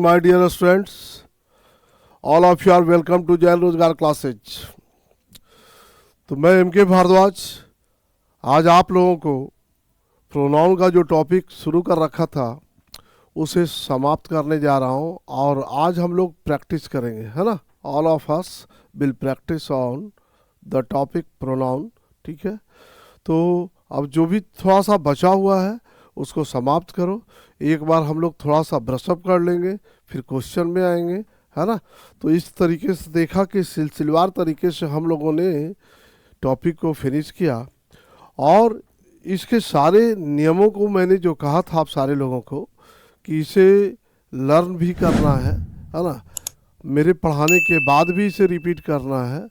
my dear students. All of you are welcome to Jain रोजगार classes. तो मैं M के भारद्वाज आज आप लोगों को प्रोनाउन का जो टॉपिक शुरू कर रखा था उसे समाप्त करने जा रहा हूँ और आज हम लोग प्रैक्टिस करेंगे, है ना। All of us will practice on the topic pronoun, ठीक है। तो अब जो भी थोड़ा सा बचा हुआ है उसको समाप्त करो। एक बार हम लोग थोड़ा सा ब्रशअप कर लेंगे, फिर क्वेश्चन में आएंगे, है ना। तो इस तरीके से देखा कि सिलसिलेवार तरीके से हम लोगों ने टॉपिक को फिनिश किया और इसके सारे नियमों को मैंने जो कहा था आप सारे लोगों को कि इसे लर्न भी करना है ना। मेरे पढ़ाने के बाद भी इसे रिपीट करना है,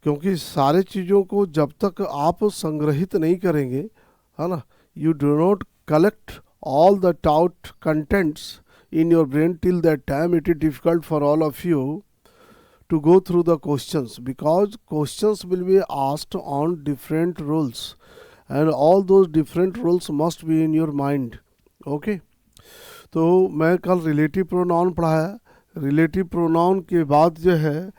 क्योंकि सारे चीज़ों को जब तक आप संग्रहित नहीं करेंगे, है ना, you do not collect all the taught contents in your brain till that time it is difficult for all of you to go through the questions, because questions will be asked on different rules and all those different rules must be in your mind. Okay, तो मैं कल relative pronoun पढ़ाया। Relative pronoun के बाद जो है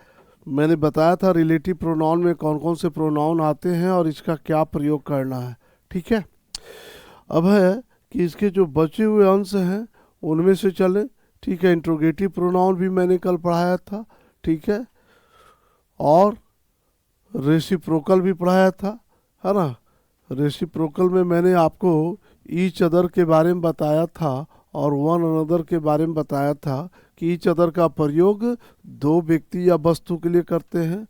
मैंने बताया था रिलेटिव प्रोनाउन में कौन कौन से प्रोनाउन आते हैं और इसका क्या प्रयोग करना है, ठीक है। अब है कि इसके जो बचे हुए अंश हैं उनमें से चले, ठीक है। इंट्रोगेटिव प्रोनाउन भी मैंने कल पढ़ाया था, ठीक है, और रेसिप्रोकल भी पढ़ाया था, है ना। रेसिप्रोकल में मैंने आपको ईच अदर के बारे में बताया था और वन अनदर के बारे में बताया था कि ईच अदर का प्रयोग दो व्यक्ति या वस्तु के लिए करते हैं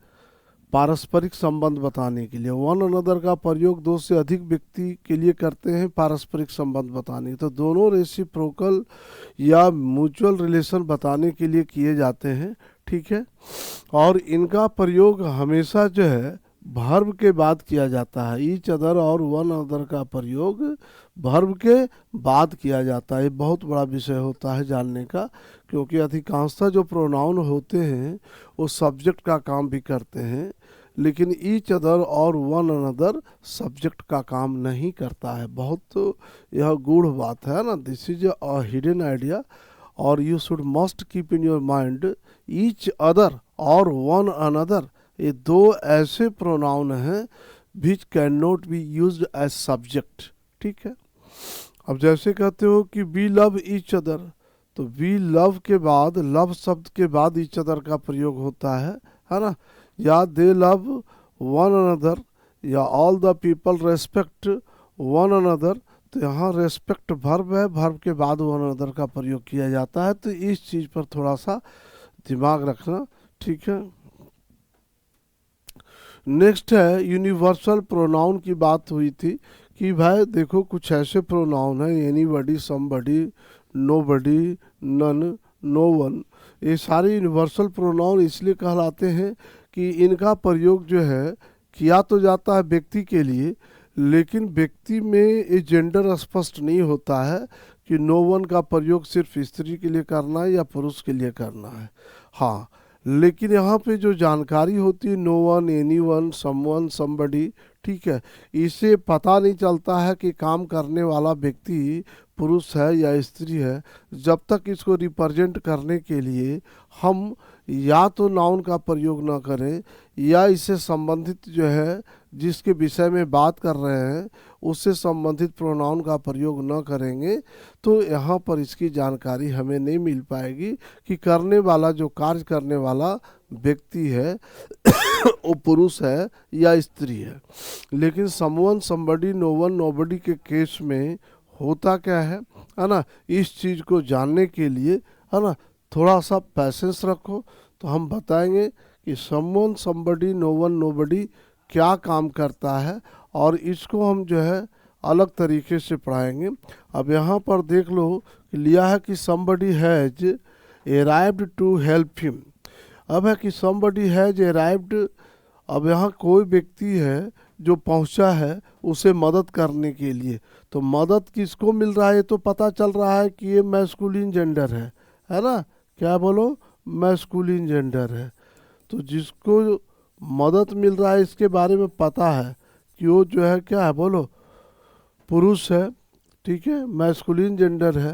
पारस्परिक संबंध बताने के लिए। वन अनदर का प्रयोग दो से अधिक व्यक्ति के लिए करते हैं पारस्परिक संबंध बताने। तो दोनों रेसिप्रोकल या म्यूचुअल रिलेशन बताने के लिए किए जाते हैं, ठीक है। और इनका प्रयोग हमेशा जो है वर्ब के बाद किया जाता है। ईच अदर और वन अदर का प्रयोग वर्ब के बाद किया जाता है। ये बहुत बड़ा विषय होता है जानने का, क्योंकि अधिकांशतः जो प्रोनाउन होते हैं वो सब्जेक्ट का काम भी करते हैं, लेकिन ईच अदर और वन अनदर सब्जेक्ट का काम नहीं करता है। बहुत यह गूढ़ बात है ना। This is a hidden idea और you should must keep in your mind each other और वन अनदर, ये दो ऐसे प्रोनाउन हैं which can not be used as subject, ठीक है। अब जैसे कहते हो कि वी लव ईच अदर, तो वी लव के बाद, लव शब्द के बाद ईच अदर का प्रयोग होता है ना। या दे लव वन अनदर, या all the people respect one another, तो यहाँ रेस्पेक्ट वर्ब है, वर्ब के बाद वन अनदर का प्रयोग किया जाता है। तो इस चीज़ पर थोड़ा सा दिमाग रखना, ठीक है। नेक्स्ट है यूनिवर्सल प्रोनाउन की बात हुई थी कि भाई देखो कुछ ऐसे प्रोनाउन है anybody, somebody, nobody, none, no one. ये सारे यूनिवर्सल प्रोनाउन इसलिए कहलाते हैं कि इनका प्रयोग जो है किया तो जाता है व्यक्ति के लिए, लेकिन व्यक्ति में ये जेंडर स्पष्ट नहीं होता है कि नो वन का प्रयोग सिर्फ स्त्री के लिए करना है या पुरुष के लिए करना है। हाँ, लेकिन यहाँ पे जो जानकारी होती है no one, anyone, someone, somebody, ठीक है, इससे पता नहीं चलता है कि काम करने वाला व्यक्ति पुरुष है या स्त्री है, जब तक इसको रिप्रेजेंट करने के लिए हम या तो नाउन का प्रयोग ना करें या इससे संबंधित जो है जिसके विषय में बात कर रहे हैं उससे संबंधित प्रोनाउन का प्रयोग न करेंगे, तो यहाँ पर इसकी जानकारी हमें नहीं मिल पाएगी कि करने वाला, जो कार्य करने वाला व्यक्ति है वो पुरुष है या स्त्री है। लेकिन समवन, समबडी, नोवन, नोबडी के केस में होता क्या है ना, इस चीज़ को जानने के लिए, है ना, थोड़ा सा पैसेंस रखो तो हम बताएंगे कि समवन, समबडी, नोवन, नोबडी क्या काम करता है और इसको हम जो है अलग तरीके से पढ़ाएंगे। अब यहाँ पर देख लो कि लिया है कि somebody has arrived to help him. अब है कि somebody हैज अराइव्ड, अब यहाँ कोई व्यक्ति है जो पहुँचा है उसे मदद करने के लिए, तो मदद किसको मिल रहा है ये तो पता चल रहा है कि ये मैस्कुलिन जेंडर है ना। क्या बोलो, मैस्कुलिन जेंडर है। तो जिसको मदद मिल रहा है इसके बारे में पता है कि वो जो है क्या है, बोलो, पुरुष है, ठीक है, मैस्कुलिन जेंडर है।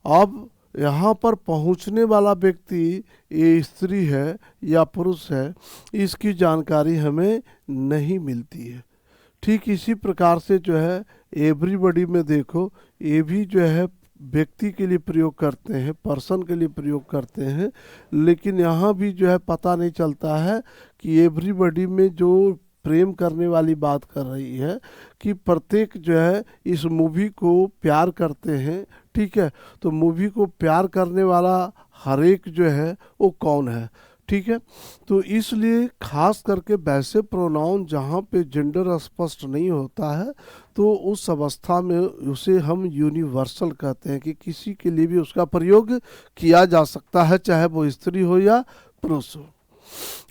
अब यहाँ पर पहुँचने वाला व्यक्ति ये स्त्री है या पुरुष है, इसकी जानकारी हमें नहीं मिलती है। ठीक इसी प्रकार से जो है एवरीबॉडी में देखो, ये भी जो है व्यक्ति के लिए प्रयोग करते हैं, पर्सन के लिए प्रयोग करते हैं, लेकिन यहाँ भी जो है पता नहीं चलता है कि एवरीबॉडी में जो प्रेम करने वाली बात कर रही है कि प्रत्येक जो है इस मूवी को प्यार करते हैं। ठीक है, तो मूवी को प्यार करने वाला हर एक जो है वो कौन है। ठीक है, तो इसलिए खास करके वैसे प्रोनाउन जहाँ पे जेंडर स्पष्ट नहीं होता है तो उस अवस्था में उसे हम यूनिवर्सल कहते हैं कि किसी के लिए भी उसका प्रयोग किया जा सकता है, चाहे वो स्त्री हो या पुरुष हो।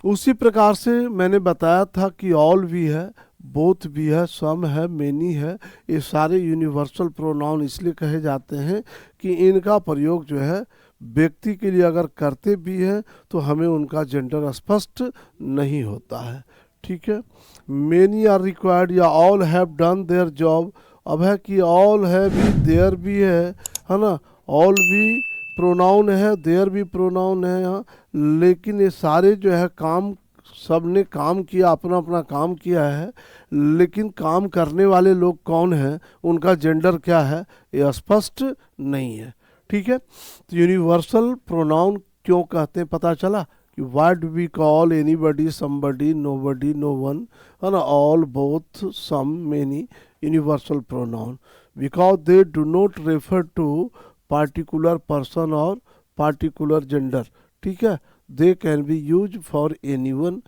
उसी प्रकार से मैंने बताया था कि ऑल भी है, बोथ भी है, सम है, मेनी है, ये सारे यूनिवर्सल प्रोनाउन इसलिए कहे जाते हैं कि इनका प्रयोग जो है व्यक्ति के लिए अगर करते भी हैं तो हमें उनका जेंडर स्पष्ट नहीं होता है। ठीक है, मेनी आर रिक्वायर्ड या all have done their job. अब है कि ऑल है भी, देयर भी है ना, ऑल भी प्रोनाउन है, देयर भी प्रोनाउन है यहाँ, लेकिन ये सारे जो है काम, सब ने काम किया, अपना अपना काम किया है, लेकिन काम करने वाले लोग कौन हैं, उनका जेंडर क्या है, ये स्पष्ट नहीं है। ठीक है, तो यूनिवर्सल प्रोनाउन क्यों कहते हैं पता चला कि what we call anybody, somebody, nobody, no one, है ना, all, both, some, many, universal pronoun because they do not refer to particular person और पार्टिकुलर जेंडर। ठीक है, they can be use for any one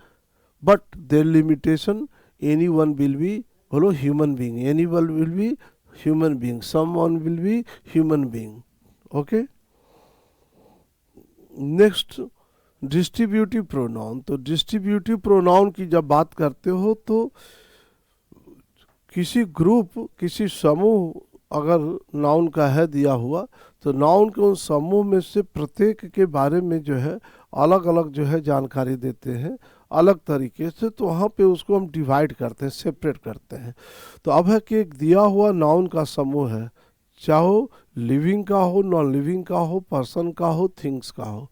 but there limitation, any one will be, बोलो human being, any one will be human being, some one will be human being. Okay, next distributive pronoun. तो distributive pronoun की जब बात करते हो तो किसी group, किसी समूह अगर नाउन का है दिया हुआ तो नाउन के उस समूह में से प्रत्येक के बारे में जो है अलग अलग जो है जानकारी देते हैं अलग तरीके से, तो वहाँ पे उसको हम डिवाइड करते हैं, सेपरेट करते हैं। तो अब है कि एक दिया हुआ नाउन का समूह है, चाहे लिविंग का हो, नॉन लिविंग का हो, पर्सन का हो, थिंग्स का हो।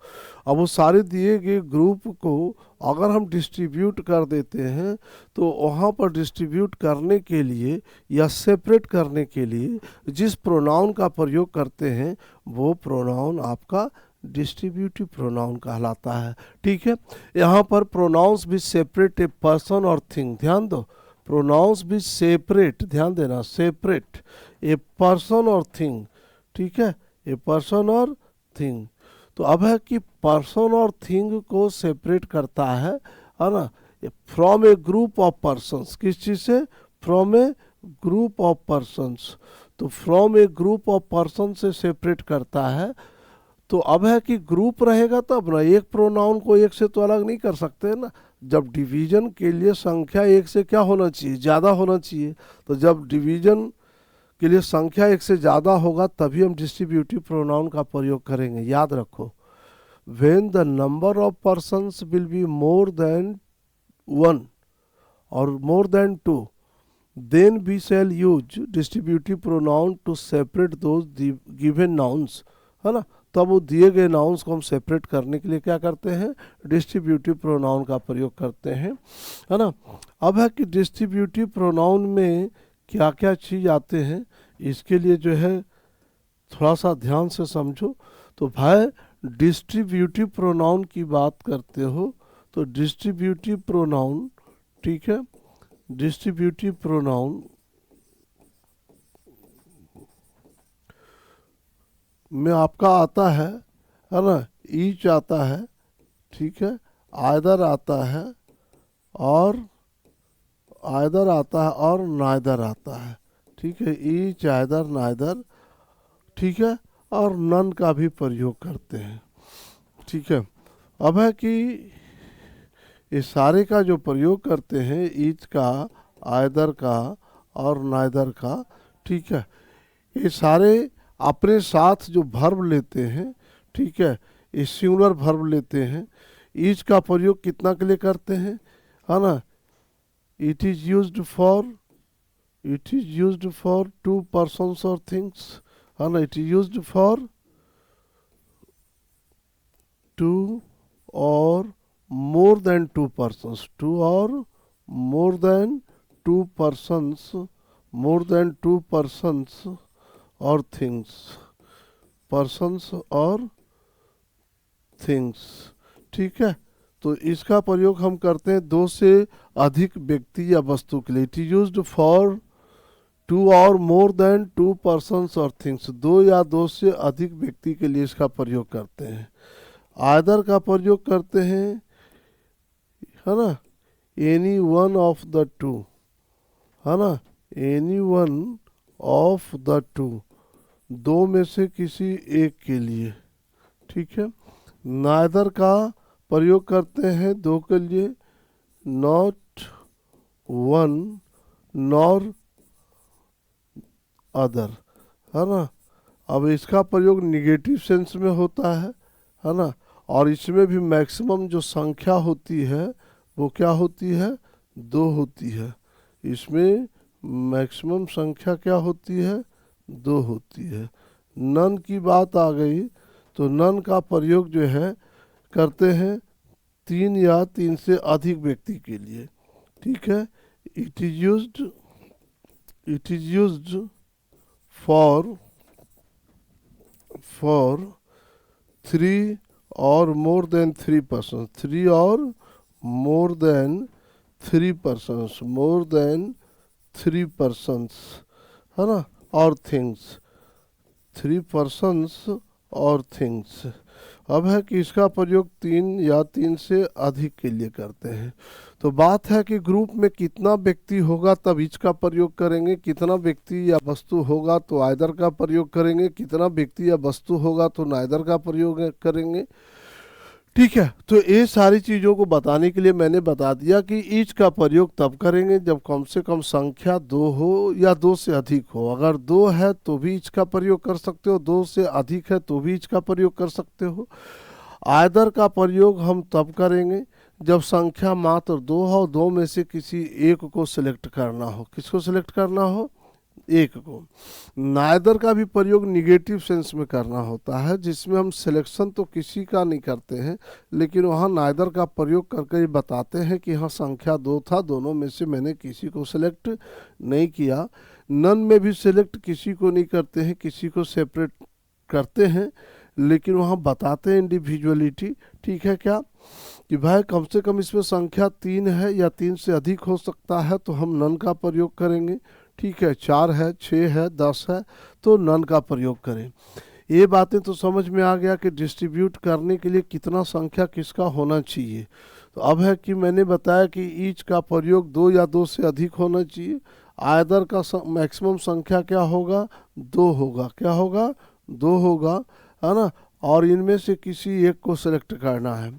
अब वो सारे दिए गए ग्रुप को अगर हम डिस्ट्रीब्यूट कर देते हैं तो वहाँ पर डिस्ट्रीब्यूट करने के लिए या सेपरेट करने के लिए जिस प्रोनाउन का प्रयोग करते हैं वो प्रोनाउन आपका डिस्ट्रीब्यूटिव प्रोनाउन कहलाता है। ठीक है, यहाँ पर प्रोनाउंस भी सेपरेट ए पर्सन और थिंग, ध्यान दो, प्रोनाउंस भी सेपरेट, ध्यान देना, सेपरेट ए पर्सन और थिंग। ठीक है, ए पर्सन और थिंग। तो अब है कि पर्सन और थिंग को सेपरेट करता है ना, from a group of persons. किस चीज़ से? From a group of persons. तो from a group of person से सेपरेट करता है। तो अब है कि ग्रुप रहेगा तब ना, एक प्रोनाउन को एक से तो अलग नहीं कर सकते ना। जब डिवीजन के लिए संख्या एक से क्या होना चाहिए? ज़्यादा होना चाहिए। तो जब डिवीजन के लिए संख्या एक से ज़्यादा होगा तभी हम डिस्ट्रीब्यूटिव प्रोनाउन का प्रयोग करेंगे। याद रखो, when the number of persons will be more than one और more than two, then we shall use distributive pronoun to separate those given nouns, है ना। तब वो दिए गए नाउन्स को हम सेपरेट करने के लिए क्या करते हैं? डिस्ट्रीब्यूटिव प्रोनाउन का प्रयोग करते हैं, है ना। अब है कि डिस्ट्रीब्यूटिव प्रोनाउन में क्या क्या चीज़ आते हैं, इसके लिए जो है थोड़ा सा ध्यान से समझो। तो भाई डिस्ट्रीब्यूटिव प्रोनाउन की बात करते हो तो डिस्ट्रीब्यूटिव प्रोनाउन, ठीक है, डिस्ट्रीब्यूटिव प्रोनाउन में आपका आता है ना, ईच आता है, ठीक है, आइदर आता है और आइदर आता है और नाइदर आता है, ठीक है, ईच, आइदर, नाइदर, ठीक है, और नन का भी प्रयोग करते हैं, ठीक है। अब है कि ये सारे का जो प्रयोग करते हैं, ईच का, आइदर का और नाइदर का, ठीक है, ये सारे अपने साथ जो वर्ब लेते हैं, ठीक है, ये सिंगुलर वर्ब लेते हैं। ईच का प्रयोग कितना के लिए करते हैं, है ना, it is used for to persons और थिंग्स, है ना, it is used for 2 or more than 2 persons, 2 or more than 2 persons, more than 2 persons or things, persons और थिंग्स। ठीक है, तो इसका प्रयोग हम करते हैं दो से अधिक व्यक्ति या वस्तु के लिए। इट इज यूज्ड फॉर 2 और मोर देन 2 पर्सन्स और थिंग्स, 2 या 2 से अधिक व्यक्ति के लिए इसका प्रयोग करते हैं। आदर का प्रयोग करते हैं, है ना, any one of the two, है ना, any one of the two, दो में से किसी एक के लिए। ठीक है, नाइदर का प्रयोग करते हैं दो के लिए, नॉट वन नॉर अदर, है ना। अब इसका प्रयोग निगेटिव सेंस में होता है ना, और इसमें भी मैक्सिमम जो संख्या होती है वो क्या होती है, 2 होती है। इसमें मैक्सिमम संख्या क्या होती है, 2 होती है। नन की बात आ गई तो नन का प्रयोग जो है करते हैं 3 या 3 से अधिक व्यक्ति के लिए। ठीक है, इट इज यूज्ड फॉर 3 और मोर देन 3 पर्सन, 3 और more then 3 persons, more than 3 persons, है ना, और थिंग्स, 3 पर्सन्स और थिंग्स। अब है कि इसका प्रयोग 3 या 3 से अधिक के लिए करते हैं। तो बात है कि ग्रुप में कितना व्यक्ति होगा तब इच का प्रयोग करेंगे, कितना व्यक्ति या वस्तु होगा तो आइदर का प्रयोग करेंगे, कितना व्यक्ति या वस्तु होगा तो नाइदर का प्रयोग करेंगे। ठीक है, तो ये सारी चीज़ों को बताने के लिए मैंने बता दिया कि ईच का प्रयोग तब करेंगे जब कम से कम संख्या 2 हो या 2 से अधिक हो। अगर 2 है तो भी ईच का प्रयोग कर सकते हो, 2 से अधिक है तो भी ईच का प्रयोग कर सकते हो। आइदर का प्रयोग हम तब करेंगे जब संख्या मात्र 2 हो, 2 में से किसी एक को सिलेक्ट करना हो। किसको सिलेक्ट करना हो, एक को। नाइदर का भी प्रयोग निगेटिव सेंस में करना होता है, जिसमें हम सिलेक्शन तो किसी का नहीं करते हैं, लेकिन वहाँ नाइदर का प्रयोग करके ये बताते हैं कि हाँ संख्या 2 था, दोनों में से मैंने किसी को सिलेक्ट नहीं किया। नन में भी सिलेक्ट किसी को नहीं करते हैं, किसी को सेपरेट करते हैं, लेकिन वहाँ बताते हैं इंडिविजुअलिटी। ठीक है क्या, कि भाई कम से कम इसमें संख्या 3 है या 3 से अधिक हो सकता है तो हम नन का प्रयोग करेंगे। ठीक है, 4 है, 6 है, 10 है तो नन का प्रयोग करें। ये बातें तो समझ में आ गया कि डिस्ट्रीब्यूट करने के लिए कितना संख्या किसका होना चाहिए। तो अब है कि मैंने बताया कि ईच का प्रयोग 2 या 2 से अधिक होना चाहिए। आइदर का मैक्सिमम संख्या क्या होगा, 2 होगा। क्या होगा, 2 होगा, है ना, और इनमें से किसी एक को सिलेक्ट करना है।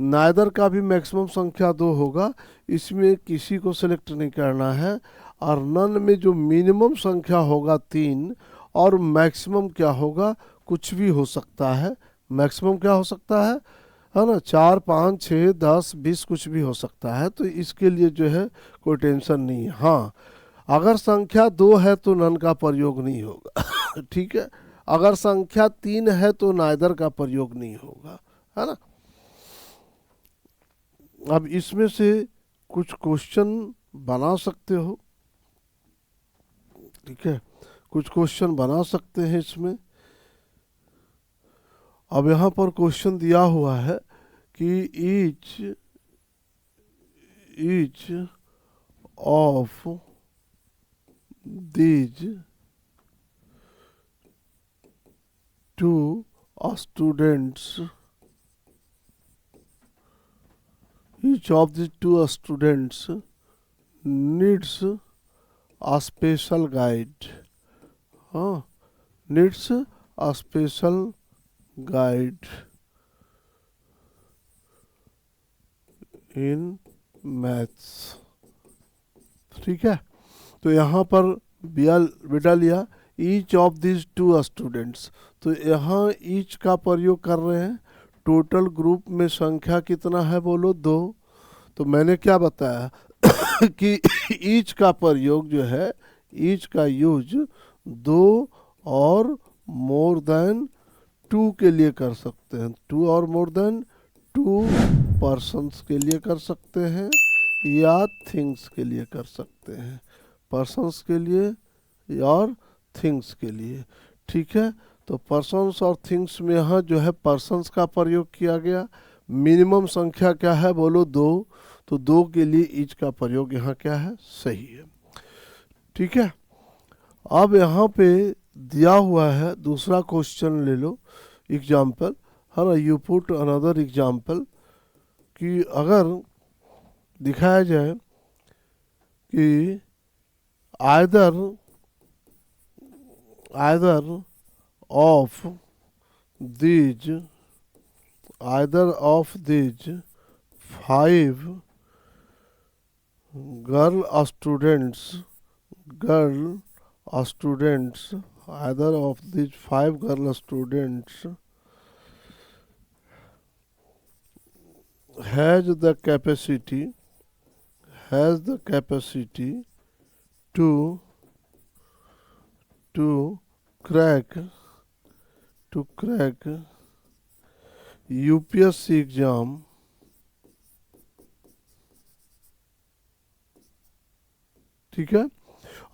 नाइदर का भी मैक्सिमम संख्या 2 होगा, इसमें किसी को सिलेक्ट नहीं करना है। और नन में जो मिनिमम संख्या होगा 3 और मैक्सिमम क्या होगा, कुछ भी हो सकता है। मैक्सिमम क्या हो सकता है ना, 4, 5, 6, 10, 20 कुछ भी हो सकता है। तो इसके लिए जो है कोई टेंशन नहीं है। हाँ, अगर संख्या 2 है तो नन का प्रयोग नहीं होगा। ठीक है, अगर संख्या 3 है तो नाइदर का प्रयोग नहीं होगा, है ना। अब इसमें से कुछ क्वेश्चन बना सकते हो। ठीक है, कुछ क्वेश्चन बना सकते हैं इसमें। अब यहाँ पर क्वेश्चन दिया हुआ है कि each of these 2 students, each of the 2 students needs a special guide, needs a special guide in maths। ठीक है, तो यहाँ पर बिटा लिया ईच ऑफ दिस 2 स्टूडेंट्स, तो यहाँ ईच का प्रयोग कर रहे हैं। टोटल ग्रुप में संख्या कितना है बोलो, 2। तो मैंने क्या बताया कि ईच का प्रयोग जो है, ईच का यूज 2 और मोर देन टू के लिए कर सकते हैं, टू और मोर देन टू पर्सन्स के लिए कर सकते हैं, या थिंग्स के लिए कर सकते हैं, पर्सन्स के लिए और थिंग्स के लिए। ठीक है, तो पर्सन्स और थिंग्स में यहाँ जो है पर्सन्स का प्रयोग किया गया। मिनिमम संख्या क्या है बोलो? दो, तो दो के लिए ईच का प्रयोग यहाँ क्या है? सही है। ठीक है, अब यहाँ पे दिया हुआ है दूसरा क्वेश्चन ले लो, एग्जाम्पल है ना, यू पुट अनदर एग्जाम्पल, कि अगर दिखाया जाए कि either of these five girl students either of these five girl students has the capacity to crack UPSC exam ठीक है।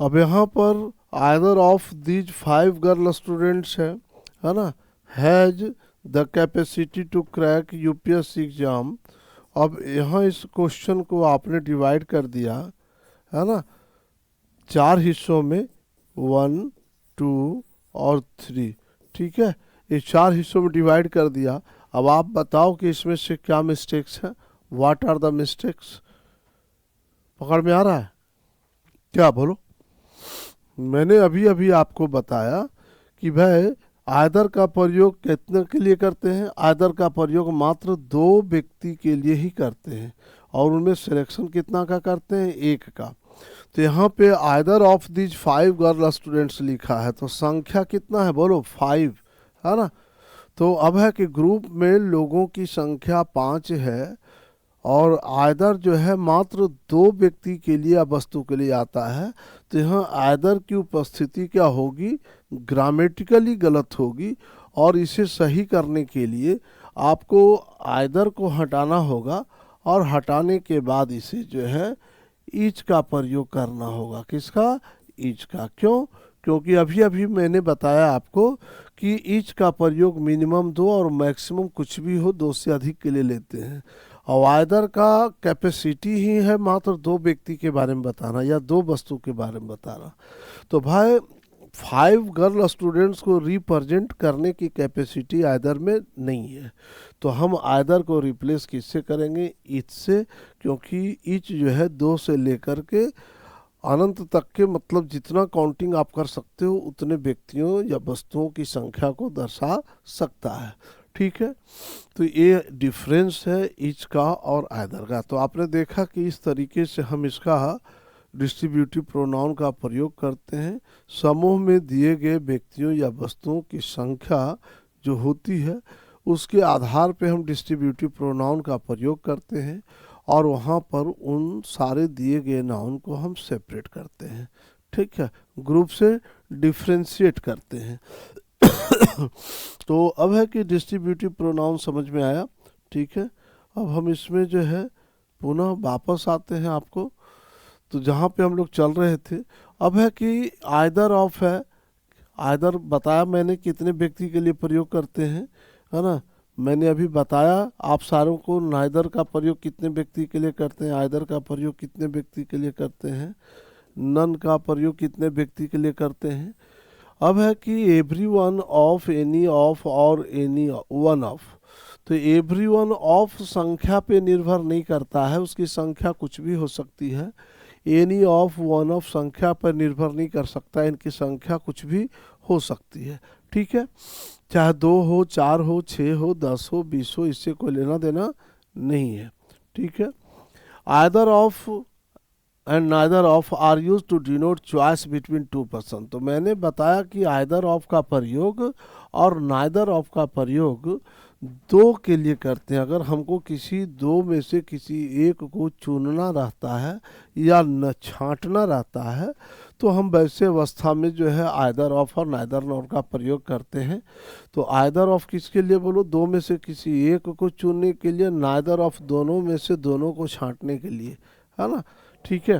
अब यहाँ पर either of these five girl students है ना, has the capacity to crack UPSC exam. अब यहाँ इस क्वेश्चन को आपने डिवाइड कर दिया है ना चार हिस्सों में, 1, 2 और 3। ठीक है, ये चार हिस्सों में डिवाइड कर दिया। अब आप बताओ कि इसमें से क्या मिस्टेक्स हैं, व्हाट आर द मिस्टेक्स? पकड़ में आ रहा है क्या? बोलो। मैंने अभी आपको बताया कि भाई आइदर का प्रयोग कितने के लिए करते हैं? आइदर का प्रयोग मात्र दो व्यक्ति के लिए ही करते हैं, और उनमें सिलेक्शन कितना का करते हैं? एक का। तो यहाँ पे either of these five girl students लिखा है, तो संख्या कितना है बोलो? 5 है ना। तो अब है कि ग्रुप में लोगों की संख्या 5 है, और आइदर जो है मात्र दो व्यक्ति के लिए या वस्तु के लिए आता है। तो यहाँ आइदर की उपस्थिति क्या होगी? ग्रामेटिकली गलत होगी, और इसे सही करने के लिए आपको आइदर को हटाना होगा, और हटाने के बाद इसे जो है ईच का प्रयोग करना होगा। किसका? ईच का। क्यों? क्योंकि अभी मैंने बताया आपको कि ईच का प्रयोग मिनिमम 2 और मैक्सिमम कुछ भी हो 2 से अधिक के लिए लेते हैं। और आइदर का कैपेसिटी ही है मात्र दो व्यक्ति के बारे में बताना या दो वस्तु के बारे में बताना। तो भाई 5 गर्ल स्टूडेंट्स को रिप्रेजेंट करने की कैपेसिटी आइदर में नहीं है, तो हम आइदर को रिप्लेस किससे करेंगे? ईच से, क्योंकि ईच जो है 2 से लेकर के अनंत तक के, मतलब जितना काउंटिंग आप कर सकते हो उतने व्यक्तियों या वस्तुओं की संख्या को दर्शा सकता है। ठीक है, तो ये डिफरेंस है ईच का और आइदर का। तो आपने देखा कि इस तरीके से हम इसका डिस्ट्रीब्यूटिव प्रोनाउन का प्रयोग करते हैं। समूह में दिए गए व्यक्तियों या वस्तुओं की संख्या जो होती है उसके आधार पे हम डिस्ट्रीब्यूटिव प्रोनाउन का प्रयोग करते हैं, और वहाँ पर उन सारे दिए गए नाउन को हम सेपरेट करते हैं। ठीक है, ग्रुप से डिफ्रेंशिएट करते हैं। तो अब है कि डिस्ट्रीब्यूटिव प्रोनाउन समझ में आया। ठीक है, अब हम इसमें जो है पुनः वापस आते हैं आपको, तो जहाँ पे हम लोग चल रहे थे। अब है कि आइदर ऑफ है, आइदर बताया मैंने कितने व्यक्ति के लिए प्रयोग करते हैं, है ना। मैंने अभी बताया आप सारों को नाइदर का प्रयोग कितने व्यक्ति के लिए करते हैं, आइदर का प्रयोग कितने व्यक्ति के लिए करते हैं, नन का प्रयोग कितने व्यक्ति के लिए करते हैं। अब है कि every one of, any of और एनी वन ऑफ। तो एवरी वन ऑफ संख्या पे निर्भर नहीं करता है, उसकी संख्या कुछ भी हो सकती है। एनी ऑफ, वन ऑफ संख्या पर निर्भर नहीं कर सकता, इनकी संख्या कुछ भी हो सकती है। ठीक है, चाहे 2 हो, 4 हो, 6 हो, 10 हो, 20 हो, इससे कोई लेना देना नहीं है। ठीक है, either of and neither of are use to denote choice between 2 person. तो मैंने बताया कि आइदर ऑफ का प्रयोग और नाइदर ऑफ का प्रयोग दो के लिए करते हैं। अगर हमको किसी दो में से किसी एक को चुनना रहता है या न छांटना रहता है, तो हम वैसे अवस्था में जो है आइदर ऑफ और नाइदर नॉर का प्रयोग करते हैं। तो आइदर ऑफ किसके लिए बोलो, दो में से किसी एक को चुनने के लिए, नाइदर ऑफ दोनों में से दोनों को छांटने के लिए, है ना। ठीक है,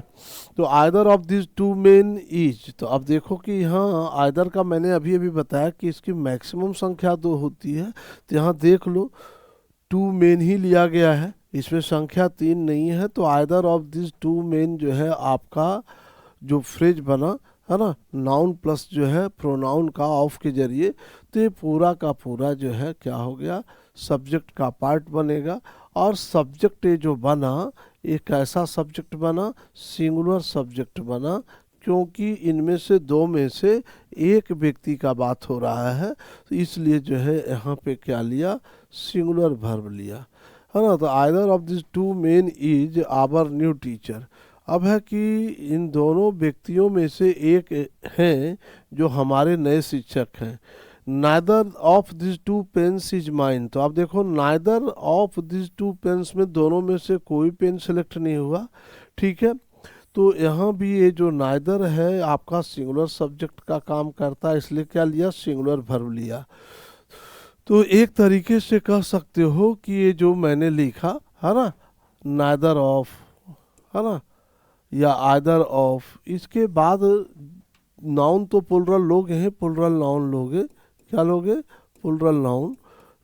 तो either of this two men is, तो अब देखो कि यहाँ आइदर का मैंने अभी अभी बताया कि इसकी मैक्सिमम संख्या दो होती है। तो यहाँ देख लो टू मेन ही लिया गया है, इसमें संख्या तीन नहीं है। तो either of this two men जो है आपका जो फ्रेज बना, है ना, नाउन प्लस जो है प्रोनाउन का ऑफ के जरिए, तो ये पूरा का पूरा जो है क्या हो गया, सब्जेक्ट का पार्ट बनेगा। और सब्जेक्ट ये जो बना, एक ऐसा सब्जेक्ट बना, सिंगुलर सब्जेक्ट बना, क्योंकि इनमें से दो में से एक व्यक्ति का बात हो रहा है, तो इसलिए जो है यहाँ पे क्या लिया, सिंगुलर वर्ब लिया, है ना। तो either of this two men is our new teacher. अब है कि इन दोनों व्यक्तियों में से एक हैं जो हमारे नए शिक्षक हैं। Neither of this two pens is mine, तो आप देखो neither of this two pens में दोनों में से कोई पेन सेलेक्ट नहीं हुआ। ठीक है, तो यहाँ भी ये जो नाइदर है आपका सिंगुलर सब्जेक्ट का काम करता है, इसलिए क्या लिया, सिंगुलर वर्ब लिया। तो एक तरीके से कह सकते हो कि ये जो मैंने लिखा है ना, नाइदर ऑफ, है ना, या आइदर ऑफ, इसके बाद नाउन तो प्लुरल लोगे हैं, प्लुरल नाउन लोगे, क्या लोगे, प्लुरल नाउन,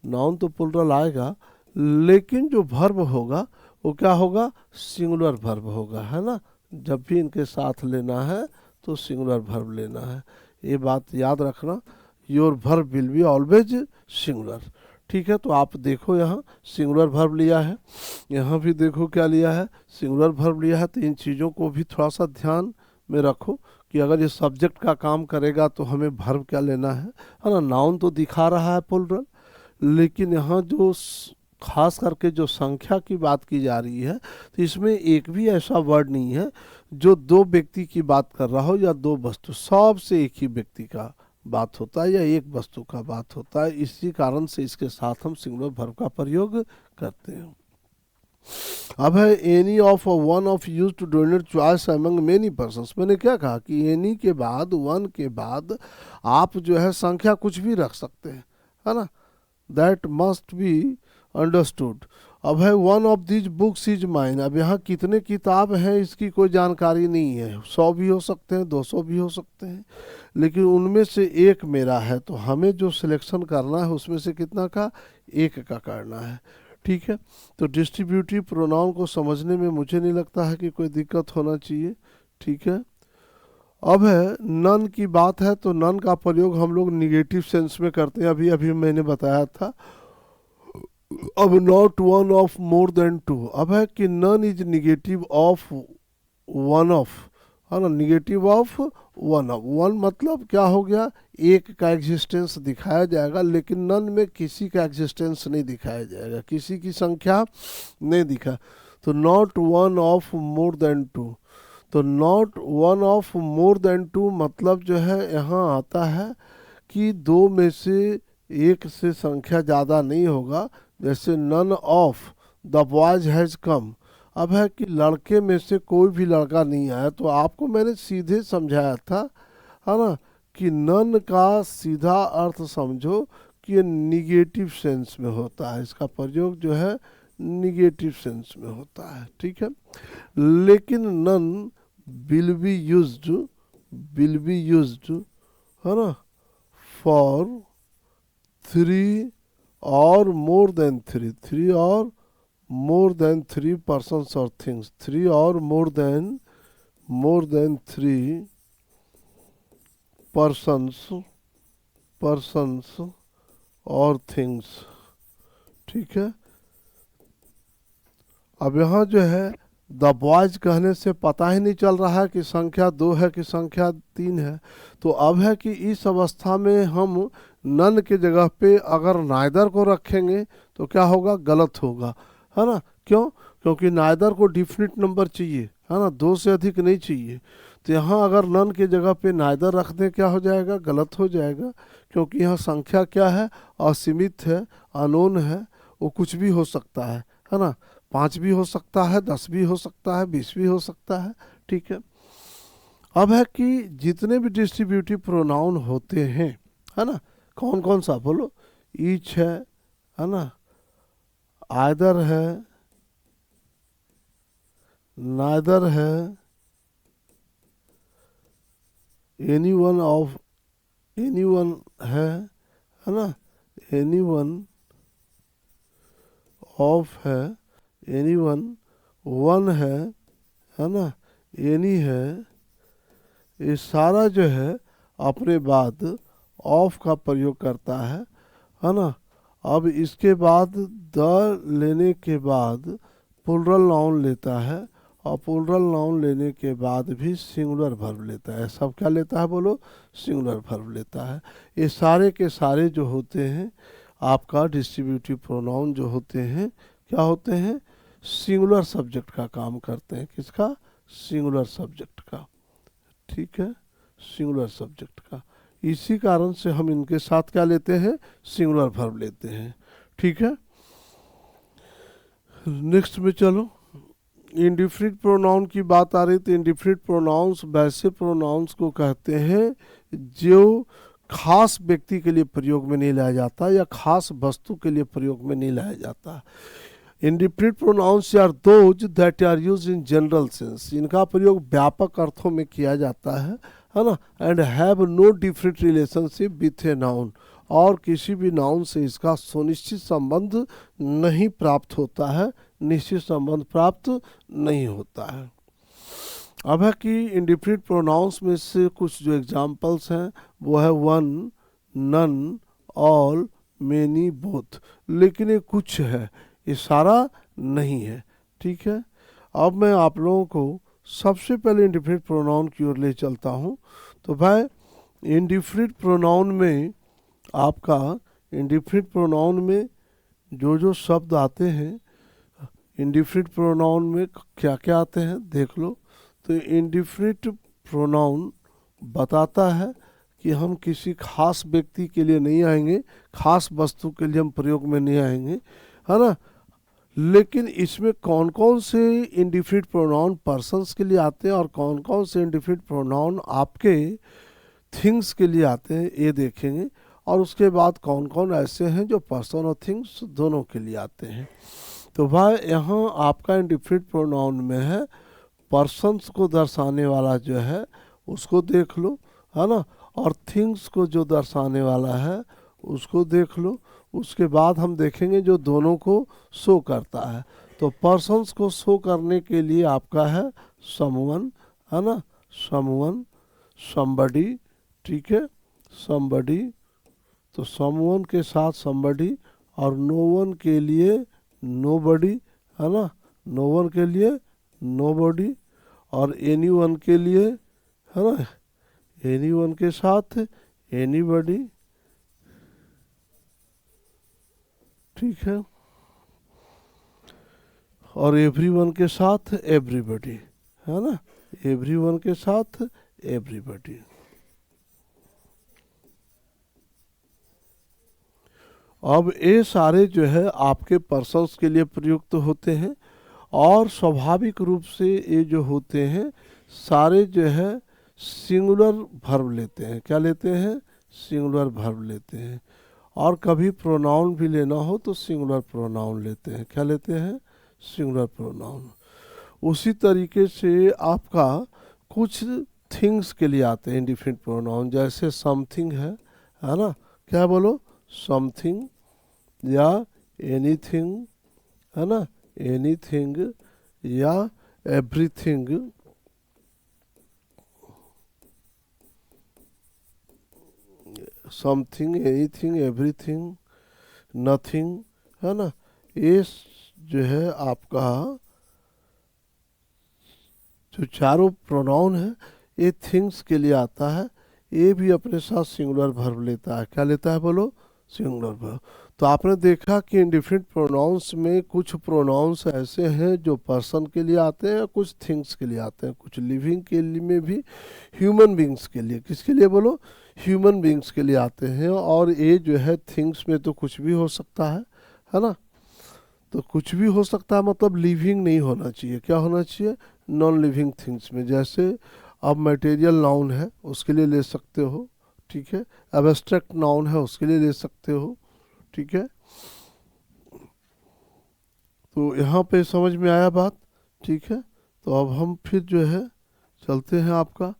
नाउन तो प्लुरल आएगा, लेकिन जो वर्ब होगा वो क्या होगा, सिंगुलर वर्ब होगा, है ना। जब भी इनके साथ लेना है तो सिंगुलर वर्ब लेना है, ये बात याद रखना। Your verb will be always singular. ठीक है, तो आप देखो यहाँ सिंगुलर वर्ब लिया है, यहाँ भी देखो क्या लिया है, सिंगुलर वर्ब लिया है। तो इन चीज़ों को भी थोड़ा सा ध्यान में रखो कि अगर ये सब्जेक्ट का काम करेगा तो हमें वर्ब क्या लेना है ना। नाउन तो दिखा रहा है प्लुरल, लेकिन यहाँ जो खास करके जो संख्या की बात की जा रही है, तो इसमें एक भी ऐसा वर्ड नहीं है जो दो व्यक्ति की बात कर रहा हो या दो वस्तु, सबसे एक ही व्यक्ति का बात होता है या एक वस्तु का बात होता है। इसी कारण से इसके साथ हम सिंगुलर वर्ब का प्रयोग करते हैं। अब है any of one of use to donate choice among many persons. मैंने क्या कहा कि एनी के बाद, वन के बाद आप जो है संख्या कुछ भी रख सकते हैं, है ना, दैट मस्ट बी अंडरस्टूड। अब है one of these books is mine. अब यहाँ कितने किताब हैं इसकी कोई जानकारी नहीं है, 100 भी हो सकते हैं, 200 भी हो सकते हैं, लेकिन उनमें से एक मेरा है। तो हमें जो सिलेक्शन करना है उसमें से कितना का, एक का करना है। ठीक है, तो डिस्ट्रीब्यूटिव प्रोनाउन को समझने में मुझे नहीं लगता है कि कोई दिक्कत होना चाहिए। ठीक है, अब है नन की बात है, तो नन का प्रयोग हम लोग निगेटिव सेंस में करते हैं, अभी अभी मैंने बताया था। अब not one of more than two, अब है कि none is negative of one of, है ना, negative of one of. One मतलब क्या हो गया, एक का एग्जिस्टेंस दिखाया जाएगा, लेकिन नन में किसी का एग्जिस्टेंस नहीं दिखाया जाएगा, किसी की संख्या नहीं दिखा। तो not one of more than two, तो not one of more than two मतलब जो है यहाँ आता है कि दो में से एक से संख्या ज़्यादा नहीं होगा। जैसे none of the boys has come, अब है कि लड़के में से कोई भी लड़का नहीं आया। तो आपको मैंने सीधे समझाया था, है ना, कि नन का सीधा अर्थ समझो कि ये निगेटिव सेंस में होता है, इसका प्रयोग जो है निगेटिव सेंस में होता है। ठीक है, लेकिन none will be used, will be used, है ना, फॉर थ्री और मोर देन थ्री, थ्री और more than three persons or things, three or more than three persons और things। ठीक है, अब यहाँ जो है द बॉयज कहने से पता ही नहीं चल रहा है कि संख्या दो है कि संख्या तीन है। तो अब है कि इस अवस्था में हम नन के जगह पे अगर नाइदर को रखेंगे तो क्या होगा, गलत होगा, है ना। क्यों, क्योंकि नाइदर को डिफिनिट नंबर चाहिए, है ना, दो से अधिक नहीं चाहिए। तो यहाँ अगर नन के जगह पे नाइदर रख दें क्या हो जाएगा, गलत हो जाएगा, क्योंकि यहाँ संख्या क्या है, असीमित है, अनोन है, वो कुछ भी हो सकता है ना, 5 भी हो सकता है, 10 भी हो सकता है, 20 भी हो सकता है। ठीक है, अब है कि जितने भी डिस्ट्रीब्यूटिव प्रोनाउन होते हैं, है ना, कौन कौन सा बोलो, ईच है ना, आइदर है, नाइदर है, any one of, any one है ना, एनी वन ऑफ है, एनी वन है ना, एनी है, ये सारा जो है अपने बाद ऑफ का प्रयोग करता है ना। अब इसके बाद द लेने के बाद प्लूरल नाउन लेता है, और प्लूरल नाउन लेने के बाद भी सिंगुलर वर्ब लेता है। सब क्या लेता है बोलो, सिंगुलर वर्ब लेता है। ये सारे के सारे जो होते हैं आपका डिस्ट्रीब्यूटिव प्रोनाउन जो होते हैं, क्या होते हैं, सिंगुलर सब्जेक्ट का काम करते हैं। किसका, सिंगुलर सब्जेक्ट का, ठीक है, सिंगुलर सब्जेक्ट का। इसी कारण से हम इनके साथ क्या लेते हैं, सिंगुलर वर्ब लेते हैं, ठीक है। नेक्स्ट में चलो, इंडिफिनिट प्रोनाउन की बात आ रही, तो इंडिफिनिट प्रोनाउंस वैसे प्रोनाउंस को कहते हैं जो खास व्यक्ति के लिए प्रयोग में नहीं लाया जाता या खास वस्तु के लिए प्रयोग में नहीं लाया जाता। Indefinite pronouns are those that are use in general sense, इनका प्रयोग व्यापक अर्थों में किया जाता है ना, and have no different relationship with a noun, और किसी भी नाउन से इसका सुनिश्चित संबंध नहीं प्राप्त होता है, निश्चित संबंध प्राप्त नहीं होता है। अब है कि इंडिफिनिट प्रोनाउंस में से कुछ जो एग्जाम्पल्स हैं वो है one, none, all, many, both, लेकिन ये कुछ है, ये सारा नहीं है, ठीक है। अब मैं आप लोगों को सबसे पहले इंडिफिनिट प्रोनाउन की ओर ले चलता हूँ। तो भाई इंडिफिनिट प्रोनाउन में आपका, इंडिफिनिट प्रोनाउन में जो जो शब्द आते हैं, इंडिफिनिट प्रोनाउन में क्या क्या आते हैं देख लो। तो इंडिफिनिट प्रोनाउन बताता है कि हम किसी खास व्यक्ति के लिए नहीं आएंगे, खास वस्तु के लिए हम प्रयोग में नहीं आएंगे, है ना। लेकिन इसमें कौन कौन से इंडिफिनिट प्रोनाउन पर्सन्स के लिए आते हैं और कौन कौन से इंडिफिनिट प्रोनाउन आपके थिंग्स के लिए आते हैं ये देखेंगे, और उसके बाद कौन कौन ऐसे हैं जो पर्सन और थिंग्स दोनों के लिए आते हैं। तो भाई यहाँ आपका इंडिफिनिट प्रोनाउन में है, पर्सन्स को दर्शाने वाला जो है उसको देख लो, है ना, और थिंग्स को जो दर्शाने वाला है उसको देख लो। उसके बाद हम देखेंगे जो दोनों को शो करता है। तो पर्सन्स को शो करने के लिए आपका है समवन, है ना, समवन, समबडी, ठीक है, समबडी। तो समवन के साथ समबडी, और नोवन के लिए नोबडी, है ना, नोवन के लिए नोबडी, और एनीवन के लिए, है ना, एनीवन के साथ एनीबडी, ठीक है, और एवरीवन के साथ एवरीबडी, है ना, एवरीवन के साथ एवरीबडी। अब ये सारे जो है आपके पर्सन्स के लिए प्रयुक्त होते हैं, और स्वाभाविक रूप से ये जो होते हैं सारे जो है सिंगुलर वर्ब लेते हैं। क्या लेते हैं, सिंगुलर वर्ब लेते हैं। और कभी प्रोनाउन भी लेना हो तो सिंगुलर प्रोनाउन लेते हैं। क्या लेते हैं, सिंगुलर प्रोनाउन। उसी तरीके से आपका कुछ थिंग्स के लिए आते हैं इंडिफिनिट प्रोनाउन, जैसे समथिंग है ना, क्या बोलो, समथिंग, या एनीथिंग, है ना, एनीथिंग, या everything, something, anything, everything, nothing, है ना। ये जो है आपका जो चारों प्रोनाउन है ये थिंग्स के लिए आता है, ये भी अपने साथ सिंगुलर वर्ब लेता है। क्या लेता है बोलो, सिंगुलर वर्ब। तो आपने देखा कि इंडिफिनिट प्रोनाउंस में कुछ प्रोनाउंस ऐसे हैं जो पर्सन के लिए आते हैं, कुछ थिंग्स के लिए आते हैं, कुछ लिविंग के लिए में भी, ह्यूमन बींग्स के लिए, किसके लिए बोलो, ह्यूमन बींग्स के लिए आते हैं। और ये जो है थिंग्स में तो कुछ भी हो सकता है ना। तो कुछ भी हो सकता है मतलब लिविंग नहीं होना चाहिए, क्या होना चाहिए, नॉन लिविंग थिंग्स में। जैसे अब मटेरियल नाउन है उसके लिए ले सकते हो, ठीक है। एब्स्ट्रैक्ट नाउन है उसके लिए ले सकते हो, ठीक है। तो यहाँ पे समझ में आया बात, ठीक है। तो अब हम फिर जो है चलते हैं आपका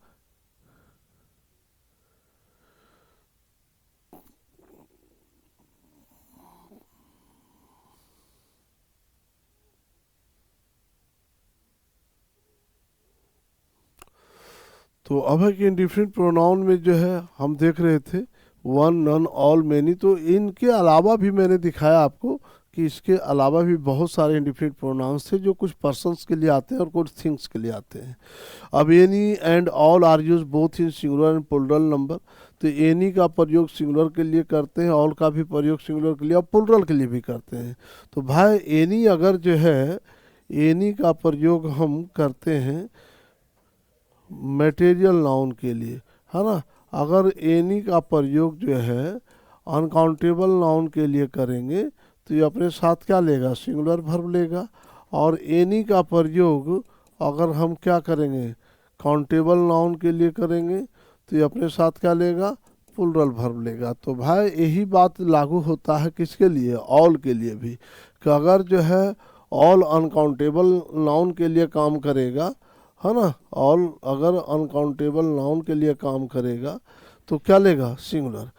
तो अब है कि इंडिफरेंट प्रोनाउन में जो है हम देख रहे थे वन, नन, ऑल, मेनी। तो इनके अलावा भी मैंने दिखाया आपको कि इसके अलावा भी बहुत सारे इंडिफरेंट प्रोनाउंस थे जो कुछ पर्सन्स के लिए आते हैं और कुछ थिंग्स के लिए आते हैं। अब any and all are use both in singular and plural number. तो एनी का प्रयोग सिंगुलर के लिए करते हैं, ऑल का भी प्रयोग सिंगुलर के लिए और प्लुरल के लिए भी करते हैं। तो भाई एनी अगर जो है एनी का प्रयोग हम करते हैं मटेरियल नाउन के लिए, है ना। अगर एनी का प्रयोग जो है अनकाउंटेबल नाउन के लिए करेंगे तो ये अपने साथ क्या लेगा, सिंगुलर वर्ब लेगा। और एनी का प्रयोग अगर हम क्या करेंगे काउंटेबल नाउन के लिए करेंगे तो ये अपने साथ क्या लेगा, प्लुरल वर्ब लेगा। तो भाई यही बात लागू होता है किसके लिए, ऑल के लिए भी, कि अगर जो है ऑल अनकाउंटेबल नाउन के लिए काम करेगा, है ना, ऑल अगर अनकाउंटेबल नाउन के लिए काम करेगा तो क्या लेगा, सिंगुलर।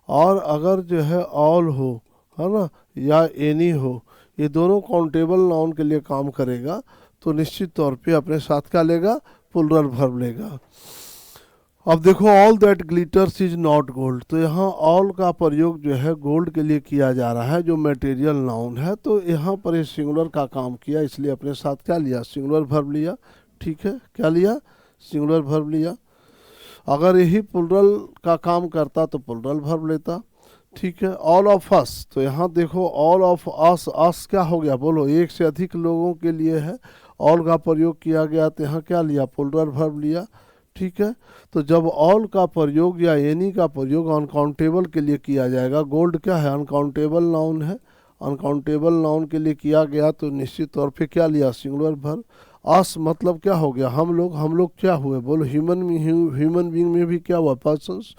और अगर जो है ऑल हो, है ना, या एनी हो, ये दोनों काउंटेबल नाउन के लिए काम करेगा तो निश्चित तौर पे अपने साथ क्या लेगा, प्लुरल वर्ब लेगा। अब देखो all that glitters is not gold. तो यहाँ ऑल का प्रयोग जो है गोल्ड के लिए किया जा रहा है जो मटेरियल नाउन है। तो यहाँ पर ये सिंगुलर का काम किया इसलिए अपने साथ क्या लिया, सिंगुलर वर्ब लिया, ठीक है। क्या लिया, सिंगुलर वर्ब लिया। अगर यही प्लुरल का काम करता तो प्लुरल वर्ब लेता, ठीक है। ऑल ऑफ अस, तो यहाँ देखो ऑल ऑफ अस, अस क्या हो गया बोलो, एक से अधिक लोगों के लिए है, ऑल का प्रयोग किया गया तो यहाँ क्या लिया, प्लुरल वर्ब लिया, ठीक है। तो जब ऑल का प्रयोग या एनी का प्रयोग अनकाउंटेबल के लिए किया जाएगा, गोल्ड क्या है, अनकाउंटेबल नाउन है, अनकाउंटेबल नाउन के लिए किया गया तो निश्चित तौर पे क्या लिया, सिंगुलर वर्ब। अस मतलब क्या हो गया, हम लोग क्या हुए बोलो, ह्यूमन बीइंग में भी क्या हुआ, पर्सन्स।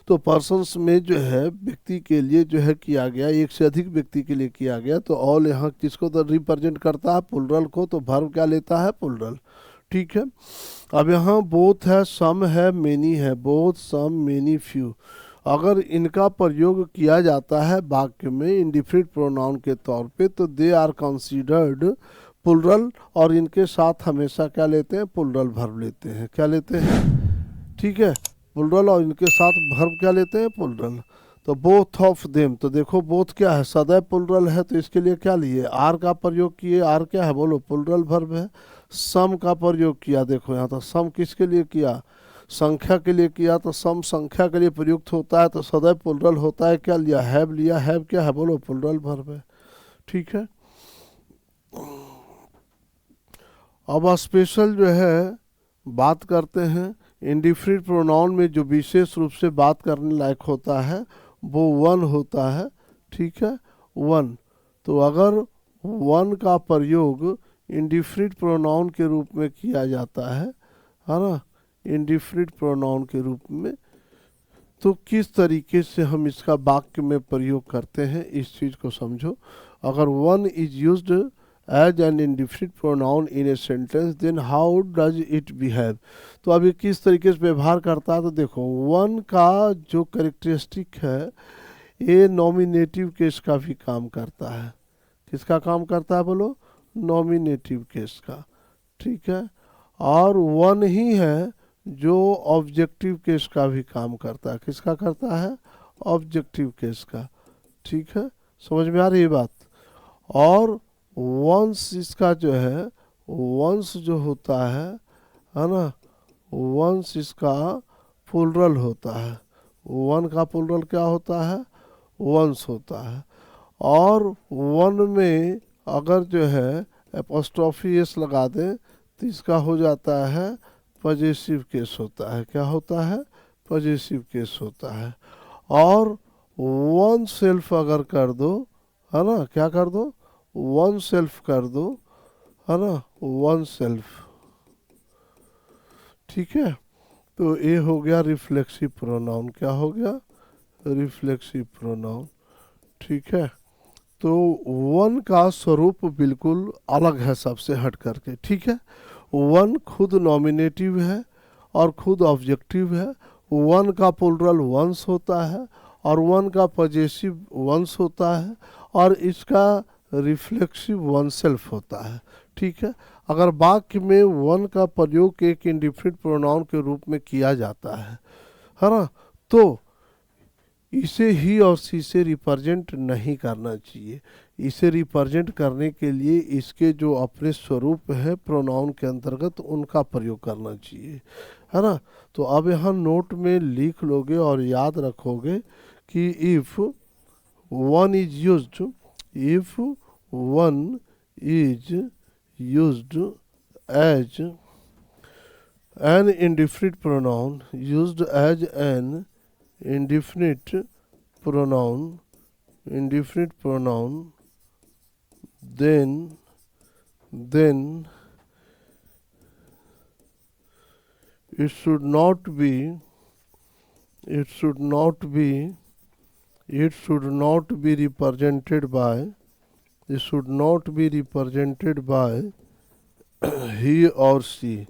तो पर्सन्स में जो है व्यक्ति के लिए जो है किया गया, एक से अधिक व्यक्ति के लिए किया गया। तो ऑल यहाँ किसको तो रिप्रेजेंट करता है, प्लुरल को, तो वर्ब क्या लेता है, प्लुरल, ठीक है। अब यहाँ बोथ है, सम है, मेनी है, बोथ, सम, मेनी, फ्यू। अगर इनका प्रयोग किया जाता है वाक्य में इंडिफरेंट प्रोनाउन के तौर पे तो दे आर कंसीडर्ड प्लुरल, और इनके साथ हमेशा क्या लेते हैं, प्लुरल वर्ब लेते हैं, क्या लेते हैं, ठीक है, प्लुरल, और इनके साथ वर्ब क्या लेते हैं, प्लुरल। तो बोथ ऑफ देम, तो देखो बोथ क्या है, सदैव प्लुरल है तो इसके लिए क्या लिए, आर का प्रयोग किए, आर क्या है बोलो, प्लुरल वर्ब है। सम का प्रयोग किया, देखो यहाँ तो सम किसके लिए किया, संख्या के लिए किया, तो सम संख्या के लिए प्रयुक्त होता है तो सदैव प्लुरल होता है, क्या लिया, हैव लिया, हैव क्या है बोलो, प्लुरल वर्ब है, ठीक है। अब स्पेशल जो है बात करते हैं इंडिफरेंट प्रोनाउन में जो विशेष रूप से बात करने लायक होता है वो वन होता है, ठीक है, वन। तो अगर वन का प्रयोग इंडिफरेंट प्रोनाउन के रूप में किया जाता है ना, इंडिफरेंट प्रोनाउन के रूप में, तो किस तरीके से हम इसका वाक्य में प्रयोग करते हैं इस चीज़ को समझो। अगर one is used as an indifferent pronoun in a sentence then how does it behave. तो अभी किस तरीके से व्यवहार करता है, तो देखो वन का जो कैरेक्टरिस्टिक है ये नॉमिनेटिव केस का भी काम करता है, किसका काम करता है बोलो, नॉमिनेटिव केस का, ठीक है। और वन ही है जो ऑब्जेक्टिव केस का भी काम करता है, किसका करता है, ऑब्जेक्टिव केस का, ठीक है, समझ में आ रही है बात। और वंस इसका जो है, वंस जो होता है ना, वंस इसका प्लुरल होता है, वन का प्लुरल क्या होता है, वंस होता है। और वन में अगर जो है एपोस्ट्रोफी एस लगा दें तो इसका हो जाता है पॉजिटिव केस होता है, क्या होता है, पॉजिटिव केस होता है। और वन सेल्फ अगर कर दो, है ना, क्या कर दो, वन सेल्फ कर दो, है ना, वन सेल्फ, ठीक है। तो ये हो गया रिफ्लेक्सिव प्रोनाउन। क्या हो गया? Reflexive pronoun. ठीक है, तो वन का स्वरूप बिल्कुल अलग है सबसे हट करके। ठीक है, वन खुद नॉमिनेटिव है और खुद ऑब्जेक्टिव है। वन का प्लूरल वंस होता है और वन का पॉजेसिव वंस होता है और इसका रिफ्लेक्सिव वन सेल्फ होता है। ठीक है, अगर वाक्य में वन का प्रयोग एक इंडिफिनिट प्रोनाउन के रूप में किया जाता है ना, तो इसे ही और सी से रिप्रेजेंट नहीं करना चाहिए। इसे रिप्रेजेंट करने के लिए इसके जो अपने स्वरूप है प्रोनाउन के अंतर्गत उनका प्रयोग करना चाहिए, है ना। तो अब यहाँ नोट में लिख लोगे और याद रखोगे कि if one is used, if one is used as an indefinite pronoun, used as an indefinite pronoun, then it should not be represented by he or she,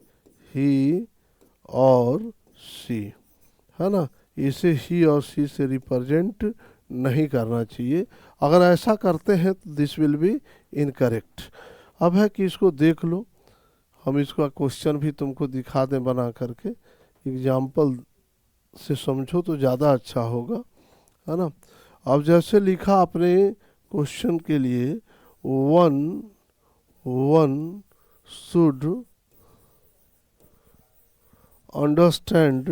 है ना। इसे ही और सी से रिप्रेजेंट नहीं करना चाहिए। अगर ऐसा करते हैं तो दिस विल बी इनकरेक्ट। अब है कि इसको देख लो, हम इसका क्वेश्चन भी तुमको दिखा दें बना करके, एग्जाम्पल से समझो तो ज़्यादा अच्छा होगा, है ना। अब जैसे लिखा अपने क्वेश्चन के लिए, one should understand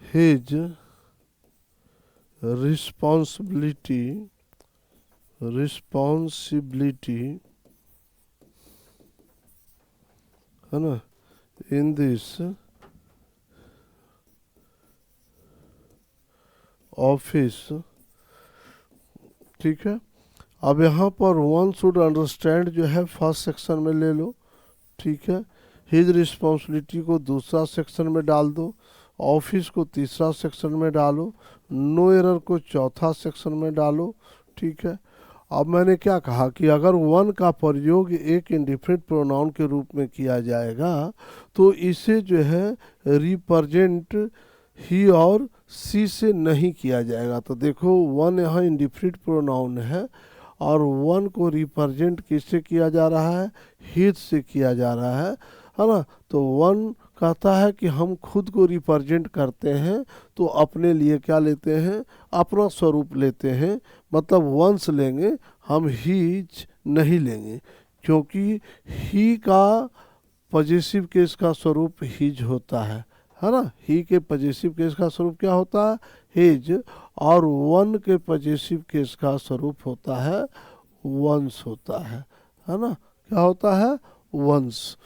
his responsibility है ना in this ऑफिस। ठीक है, अब यहाँ पर वन शुड अंडरस्टैंड जो है फर्स्ट सेक्शन में ले लो। ठीक है, हिज रिस्पॉन्सिबिलिटी को दूसरा सेक्शन में डाल दो, ऑफिस को तीसरा सेक्शन में डालो, नो एरर को चौथा सेक्शन में डालो। ठीक है, अब मैंने क्या कहा कि अगर वन का प्रयोग एक इंडिफिनिट प्रोनाउन के रूप में किया जाएगा तो इसे जो है रिप्रेजेंट ही और सी से नहीं किया जाएगा। तो देखो वन यहाँ इंडिफिनिट प्रोनाउन है और वन को रिप्रेजेंट किससे किया जा रहा है? हिज से किया जा रहा है ना। तो वन कहता है कि हम खुद को रिप्रेजेंट करते हैं तो अपने लिए क्या लेते हैं? अपना स्वरूप लेते हैं, मतलब वंस लेंगे, हम हीज नहीं लेंगे, क्योंकि ही का पॉजिटिव केस का स्वरूप हिज होता है ना। ही के पॉजिटिव केस का स्वरूप क्या होता है? हिज, और वन के पॉजिटिव केस का स्वरूप होता है वंस होता है ना। क्या होता है? वंस।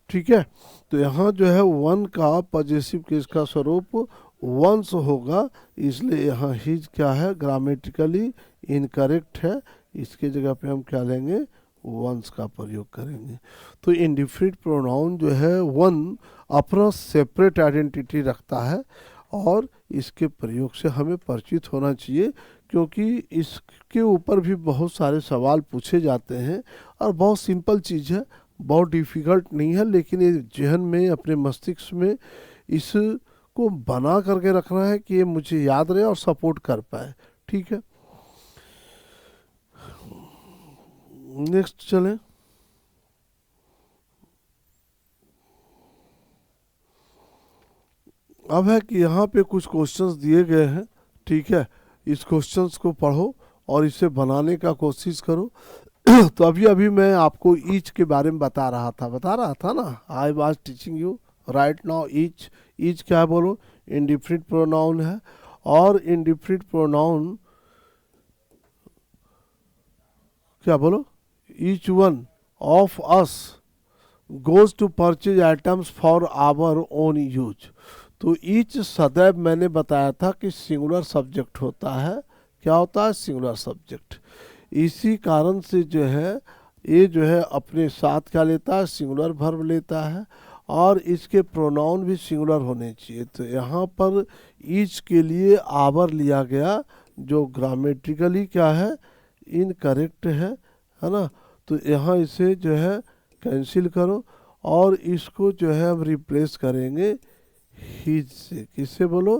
ठीक है, तो यहाँ जो है वन का पॉजिटिव केस का स्वरूप वंस होगा, इसलिए यहाँ हिज क्या है? ग्रामेटिकली इनकरेक्ट है। इसके जगह पे हम क्या लेंगे? वंस का प्रयोग करेंगे। तो इंडिफिनिट प्रोनाउन जो है वन अपना सेपरेट आइडेंटिटी रखता है और इसके प्रयोग से हमें परिचित होना चाहिए, क्योंकि इसके ऊपर भी बहुत सारे सवाल पूछे जाते हैं और बहुत सिंपल चीज़ है, बहुत डिफ़िकल्ट नहीं है, लेकिन ये जहन में, अपने मस्तिष्क में इसको बना करके रखना है कि ये मुझे याद रहे और सपोर्ट कर पाए। ठीक है, नेक्स्ट चलें। अब है कि यहाँ पे कुछ क्वेश्चंस दिए गए हैं। ठीक है, इस क्वेश्चंस को पढ़ो और इसे बनाने का कोशिश करो। तो अभी मैं आपको ईच के बारे में बता रहा था ना। I was teaching you right now each. Each क्या है बोलो? इंडिफिनिट प्रोनाउन है, और इंडिफिनिट प्रोनाउन क्या बोलो? Each one of us goes to purchase items for our own use. तो ईच सदैव मैंने बताया था कि सिंगुलर सब्जेक्ट होता है। क्या होता है? Singular subject. इसी कारण से जो है ये जो है अपने साथ क्या लेता है, सिंगुलर वर्ब लेता है, और इसके प्रोनाउन भी सिंगुलर होने चाहिए। तो यहाँ पर ईच के लिए आवर लिया गया, जो ग्रामेटिकली क्या है, इनकरेक्ट है ना। तो यहाँ इसे जो है कैंसिल करो, और इसको जो है हम रिप्लेस करेंगे हिज से। किससे बोलो,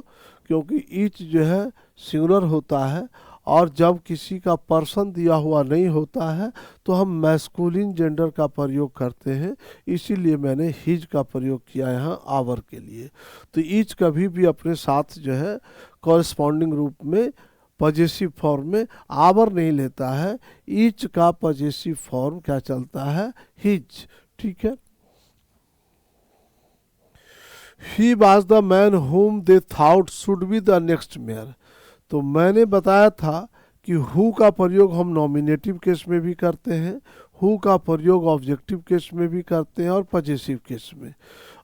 क्योंकि ईच जो है सिंगुलर होता है, और जब किसी का पर्सन दिया हुआ नहीं होता है तो हम मैस्कुलिन जेंडर का प्रयोग करते हैं, इसीलिए मैंने हिज का प्रयोग किया यहाँ आवर के लिए। तो ईच कभी भी अपने साथ जो है कॉरेस्पॉन्डिंग रूप में पॉजेसिव फॉर्म में आवर नहीं लेता है, ईच का पॉजेसिव फॉर्म क्या चलता है, हिज। ठीक है। He was the man whom they thought should be the next mayor। तो मैंने बताया था कि हु का प्रयोग हम नॉमिनेटिव केस में भी करते हैं, हु का प्रयोग ऑब्जेक्टिव केस में भी करते हैं, और पॉजेसिव केस में।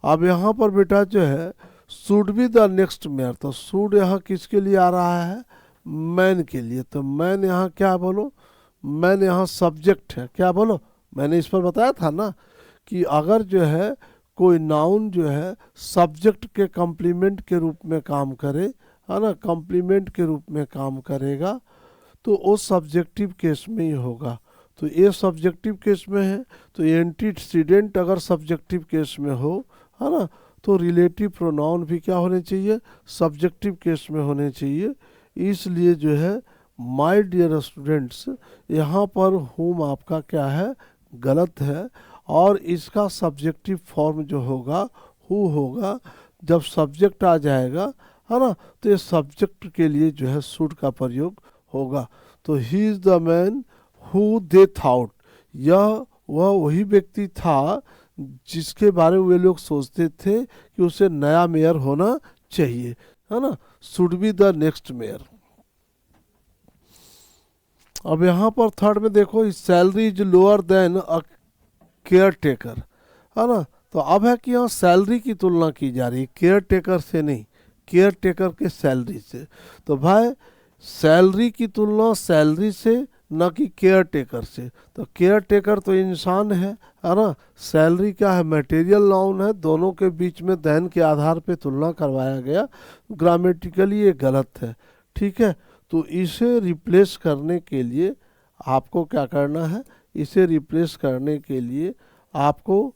अब यहाँ पर बेटा जो है should be the next mayor, तो शुड यहाँ किसके लिए आ रहा है, मैन के लिए। तो मैन यहाँ क्या बोलो, मैन यहाँ सब्जेक्ट है, क्या बोलो, मैंने इस पर बताया था ना कि अगर जो है कोई नाउन जो है सब्जेक्ट के कॉम्प्लीमेंट के रूप में काम करे, है ना, कॉम्प्लीमेंट के रूप में काम करेगा, तो वो सब्जेक्टिव केस में ही होगा। तो ये सब्जेक्टिव केस में है, तो एंटीसीडेंट अगर सब्जेक्टिव केस में हो, है ना, तो रिलेटिव प्रोनाउन भी क्या होने चाहिए, सब्जेक्टिव केस में होने चाहिए। इसलिए जो है माय डियर स्टूडेंट्स, यहाँ पर हुम आपका क्या है, गलत है, और इसका सब्जेक्टिव फॉर्म जो होगा हु होगा। जब सब्जेक्ट आ जाएगा, है ना, तो ये सब्जेक्ट के लिए जो है शुड का प्रयोग होगा। तो he is the man who they thought, यह वह वही व्यक्ति था जिसके बारे में वे लोग सोचते थे कि उसे नया मेयर होना चाहिए, है ना, should be the next mayor. अब यहाँ पर थर्ड में देखो, salary is lower than a care taker, है ना। तो अब है कि यहाँ सैलरी की तुलना की जा रही है, केयर टेकर से नहीं, केयर टेकर के सैलरी से। तो भाई सैलरी की तुलना सैलरी से, न कि केयर टेकर से। तो केयर टेकर तो इंसान है ना, सैलरी क्या है, मटेरियल नाउन है, दोनों के बीच में देन के आधार पे तुलना करवाया गया, ग्रामेटिकली ये गलत है। ठीक है। तो इसे रिप्लेस करने के लिए आपको क्या करना है, इसे रिप्लेस करने के लिए आपको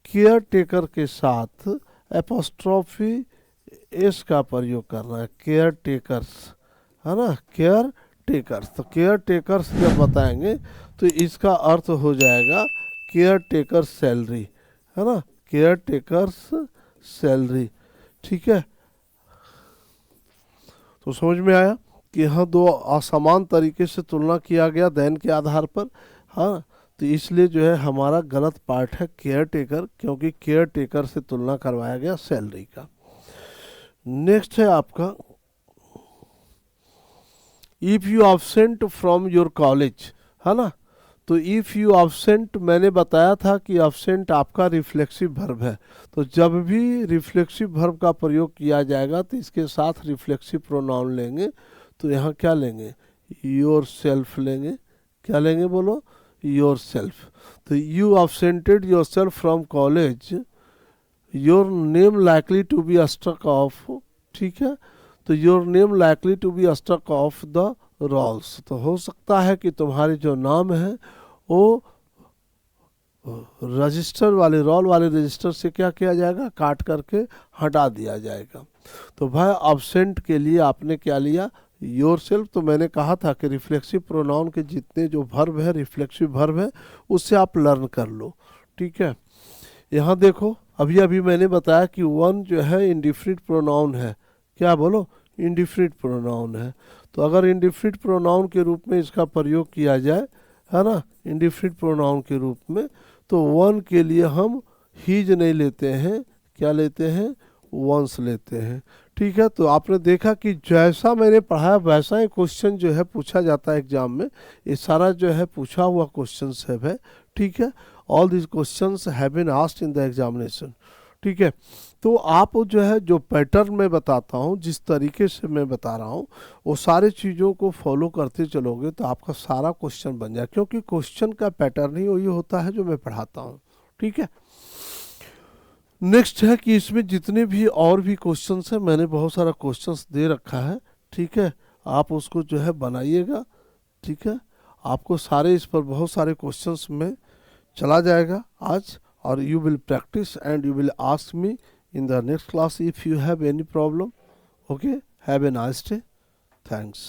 केयर टेकर के साथ एपोस्ट्रोफी एस का प्रयोग करना है, केयर टेकर्स, है ना, केयर टेकर्स। तो केयर टेकर्स जब बताएंगे तो इसका अर्थ हो जाएगा केयर टेकर्स सैलरी, है ना, केयर टेकर्स सैलरी। ठीक है। तो समझ में आया कि यहाँ दो असमान तरीके से तुलना किया गया देन के आधार पर। हाँ, तो इसलिए जो है हमारा गलत पार्ट है केयर टेकर, क्योंकि केयर टेकर से तुलना करवाया गया सैलरी का। नेक्स्ट है आपका, if you absent from your college, है ना। तो इफ यू absent, मैंने बताया था कि absent आपका रिफ्लेक्सिव वर्ब है। तो जब भी रिफ्लेक्सिव वर्ब का प्रयोग किया जाएगा तो इसके साथ रिफ्लेक्सिव प्रोनाउन लेंगे। तो यहाँ क्या लेंगे, योर सेल्फ लेंगे। क्या लेंगे बोलो, योर सेल्फ। तो you absented yourself from college, your name likely to be struck off. ठीक है। तो your name likely to be struck off the rolls. तो हो सकता है कि तुम्हारे जो नाम है वो रजिस्टर वाले, रोल वाले रजिस्टर से क्या किया जाएगा, काट करके हटा दिया जाएगा। तो भाई अब्सेंट के लिए आपने क्या लिया, योर सेल्फ। तो मैंने कहा था कि रिफ्लेक्सिव प्रोनाउन के जितने जो वर्ब है, रिफ्लेक्सिव वर्ब है, उससे आप लर्न कर लो। ठीक है। यहाँ देखो, अभी अभी मैंने बताया कि वन जो है इंडिफिनिट प्रोनाउन है। क्या बोलो, इंडिफिनिट प्रोनाउन है। तो अगर इंडिफिनिट प्रोनाउन के रूप में इसका प्रयोग किया जाए, है ना, इंडिफिनिट प्रोनाउन के रूप में, तो वन के लिए हम हीज नहीं लेते हैं, क्या लेते हैं, वंस लेते हैं। ठीक है। तो आपने देखा कि जैसा मैंने पढ़ाया वैसा ही क्वेश्चन जो है पूछा जाता है एग्जाम में। ये सारा जो है पूछा हुआ क्वेश्चन है। ठीक है। All this questions have been asked in the examination. ठीक है। तो आप जो है जो पैटर्न मैं बताता हूँ, जिस तरीके से मैं बता रहा हूँ, वो सारी चीज़ों को फॉलो करते चलोगे तो आपका सारा क्वेश्चन बन जाए, क्योंकि क्वेश्चन का पैटर्न ही वही होता है जो मैं पढ़ाता हूँ। ठीक है। नेक्स्ट है कि इसमें जितने भी और भी क्वेश्चंस हैं, मैंने बहुत सारा क्वेश्चंस दे रखा है। ठीक है। आप उसको जो है बनाइएगा। ठीक है। आपको सारे इस पर बहुत सारे क्वेश्चंस में चला जाएगा आज, और you will practice and you will ask me in the next class if you have any problem. Okay, have a nice day. Thanks.